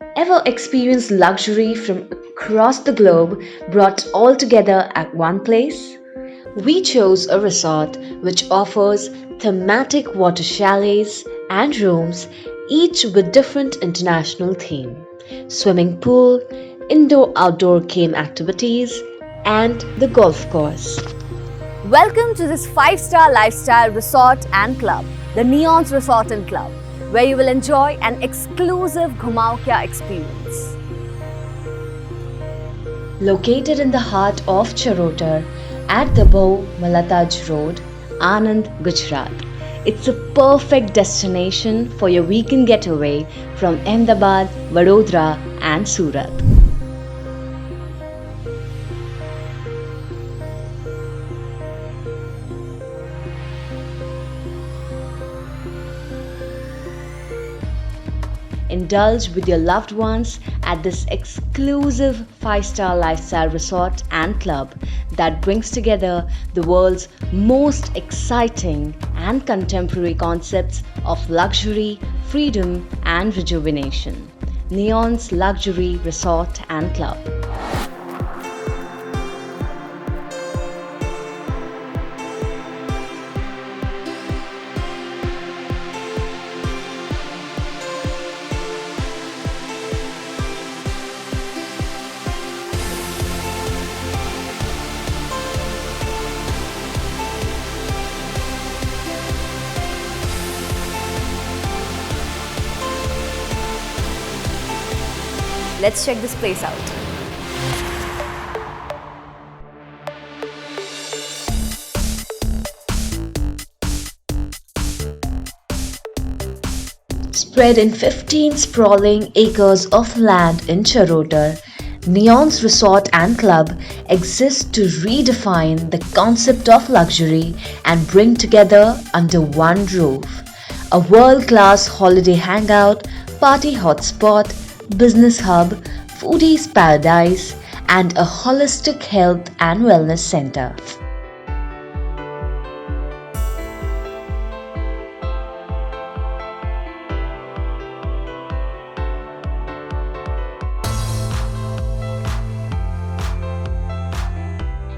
Ever experienced luxury from across the globe brought all together at one place? We chose a resort which offers thematic water chalets and rooms, each with different international theme. Swimming pool, indoor-outdoor game activities, and the golf course. Welcome to this 5-star lifestyle resort and club, the Neonz Resort and Club, where you will enjoy an exclusive Ghumau experience. Located in the heart of Charotar at the Bow Malataj Road, Anand, Gujarat. It's a perfect destination for your weekend getaway from Ahmedabad, Vadodara and Surat. Indulge with your loved ones at this exclusive 5-star lifestyle resort and club that brings together the world's most exciting and contemporary concepts of luxury, freedom, and rejuvenation. Neonz Luxury Resort and Club. Let's check this place out. Spread in 15 sprawling acres of land in Charotar, Neonz Resort and Club exists to redefine the concept of luxury and bring together under one roof. A world-class holiday hangout, party hotspot, business hub, foodies paradise, and a holistic health and wellness center.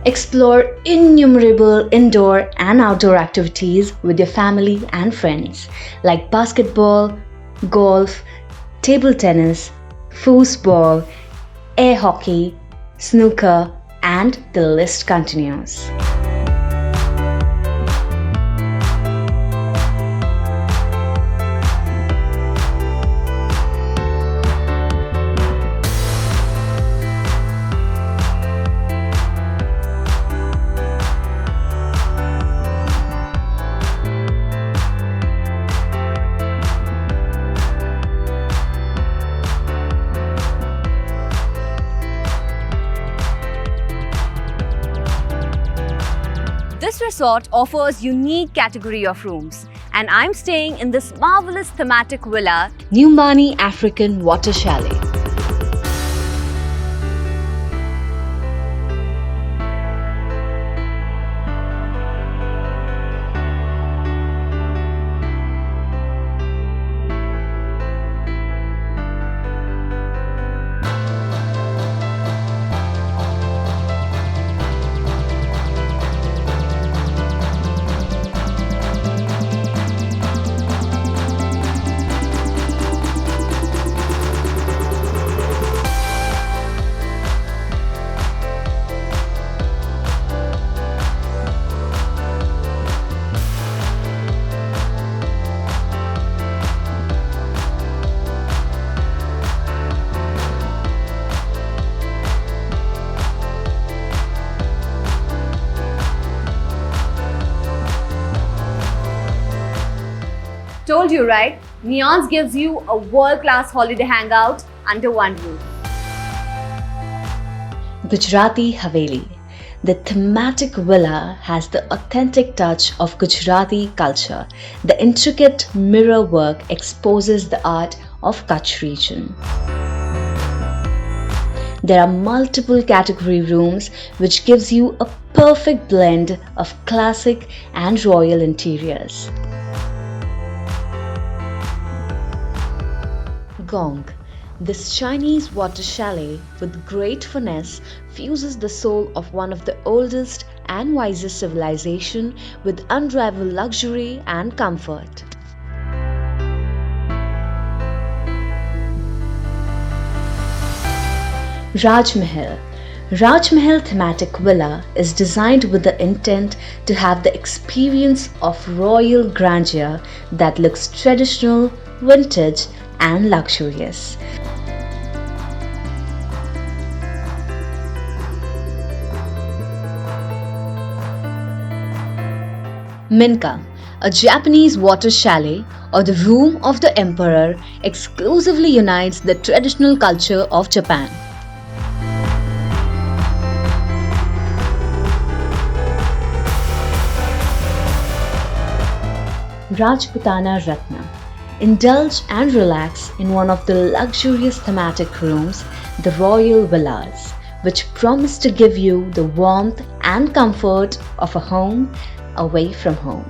Explore innumerable indoor and outdoor activities with your family and friends like basketball, golf, table tennis, foosball, air hockey, snooker, and the list continues. This resort offers unique category of rooms, and I'm staying in this marvelous thematic villa, Numbani African Water Chalet. Told you, right? Neonz gives you a world-class holiday hangout under one roof. Gujarati Haveli. The thematic villa has the authentic touch of Gujarati culture. The intricate mirror work exposes the art of Kutch region. There are multiple category rooms which gives you a perfect blend of classic and royal interiors. Gong. This Chinese water chalet, with great finesse, fuses the soul of one of the oldest and wisest civilization with unrivaled luxury and comfort. Raj Mahal. Raj Mahal thematic villa is designed with the intent to have the experience of royal grandeur that looks traditional, vintage, and luxurious. Minka, a Japanese water chalet or the room of the emperor, exclusively unites the traditional culture of Japan. Rajputana Ratna. Indulge and relax in one of the luxurious thematic rooms, the Royal Villas, which promise to give you the warmth and comfort of a home away from home.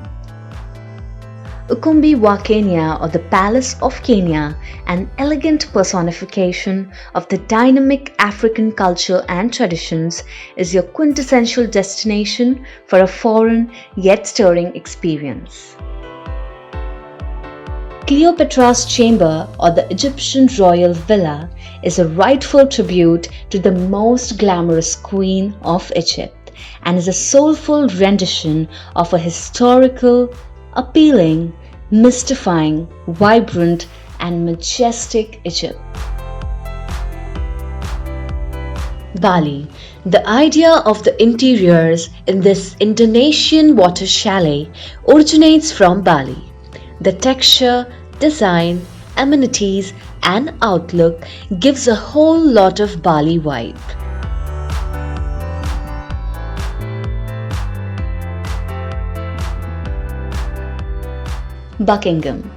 Ukumbi wa Kenya, or the Palace of Kenya, an elegant personification of the dynamic African culture and traditions, is your quintessential destination for a foreign yet stirring experience. Cleopatra's Chamber, or the Egyptian Royal Villa, is a rightful tribute to the most glamorous queen of Egypt and is a soulful rendition of a historical, appealing, mystifying, vibrant, and majestic Egypt. Bali. The idea of the interiors in this Indonesian water chalet originates from Bali. The texture, design, amenities, and outlook gives a whole lot of Bali vibe. Buckingham.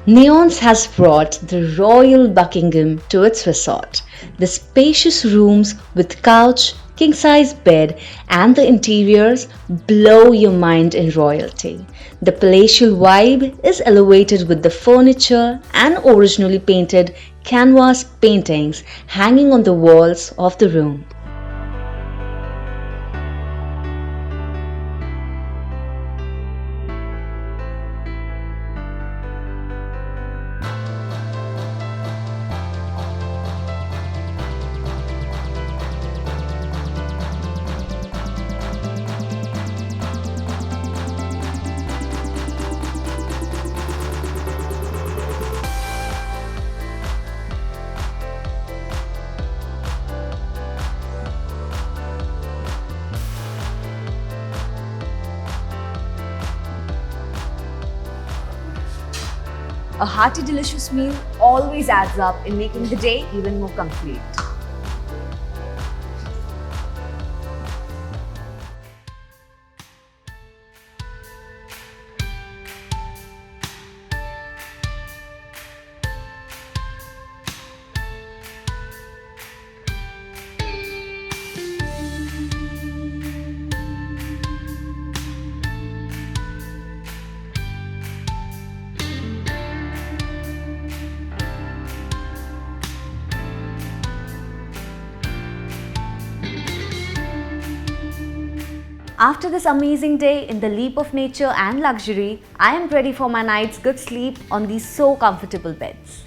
Neonz has brought the Royal Buckingham to its resort. The spacious rooms with couch, king-size bed, and the interiors blow your mind in royalty. The palatial vibe is elevated with the furniture and originally painted canvas paintings hanging on the walls of the room. A hearty, delicious meal always adds up in making the day even more complete. After this amazing day in the leap of nature and luxury, I am ready for my night's good sleep on these so comfortable beds.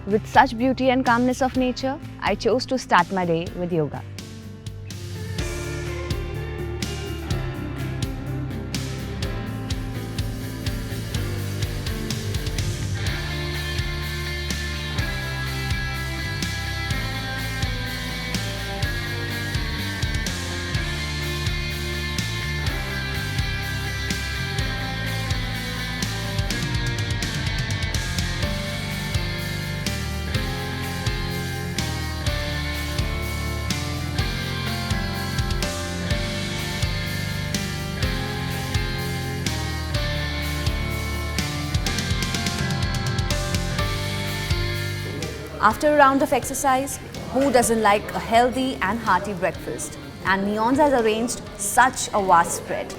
With such beauty and calmness of nature, I chose to start my day with yoga. After a round of exercise, who doesn't like a healthy and hearty breakfast? And Neonz has arranged such a vast spread.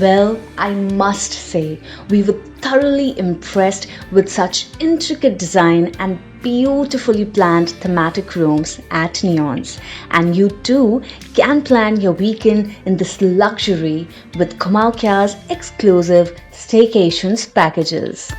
Well, I must say, we were thoroughly impressed with such intricate design and beautifully planned thematic rooms at Neonz. And you too can plan your weekend in this luxury with Ghumau Kya's exclusive staycations packages.